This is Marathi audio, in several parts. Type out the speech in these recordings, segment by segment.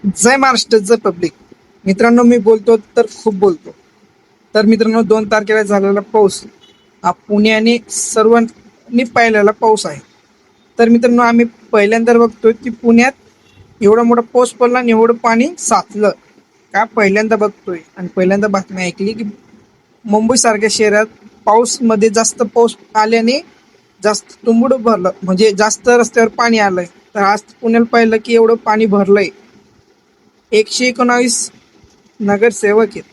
जय महाराष्ट्र, जय पब्लिक. मित्रांनो, मी बोलतो तर खूप बोलतो. तर मित्रांनो, 2 तारखेला झालेला पाऊस हा पुण्याने सर्वांनी पाहिलेला पाऊस आहे. तर मित्रांनो, आम्ही पहिल्यांदा बघतोय की पुण्यात एवढा मोठा पाऊस पडला आणि एवढं पाणी साचलं का पहिल्यांदा बघतोय. आणि पहिल्यांदा बातमी ऐकली की मुंबई सारख्या शहरात मध्ये जास्त पाऊस आल्याने जास्त तुंबड भरलं, म्हणजे जास्त रस्त्यावर पाणी आलंय. तर आज पुण्याला पाहिलं की एवढं पाणी भरलंय. 119 नगरसेवक आहेत,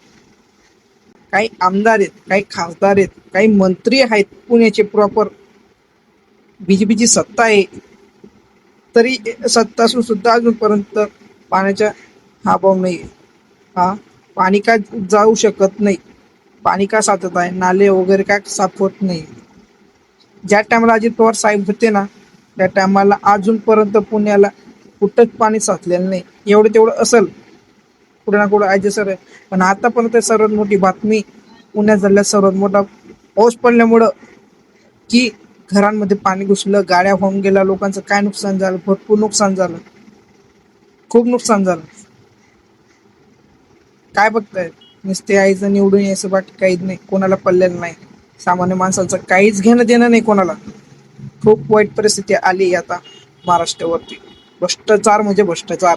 काही आमदार आहेत, काही खासदार आहेत, काही मंत्री आहेत, पुण्याचे प्रॉपर बीजेपीची सत्ता आहे. तरी सत्ता असून सुद्धा अजूनपर्यंत पाण्याचा अभाव नाही. हा, पाणी का जाऊ शकत नाही, पाणी का साचत आहे, नाले वगैरे का साफ होत नाही. ज्या टायमाला अजित पवार साहेब होते ना, त्या टायमाला अजूनपर्यंत पुण्याला कुठंच पाणी साचलेलं नाही. एवढं तेवढं असेल कुठे ना कुठं आहे सर. पण आतापर्यंत सर्वात मोठी बातमी पुण्यात झालेला सर्वात मोठा पाऊस पडल्यामुळं की घरांमध्ये पाणी घुसलं, गाड्या वाहून गेल्या, लोकांचं काय नुकसान झालं, भरपूर नुकसान झालं, खूप नुकसान झालं. काय बघताय, नुसते आईचं निवडून यायचं बाकी काहीच नाही, कोणाला पडलेलं नाही. सामान्य माणसाचं काहीच घेणं देणं नाही कोणाला. खूप वाईट परिस्थिती आली आता महाराष्ट्रावरती. भ्रष्टाचार म्हणजे भ्रष्टाचार.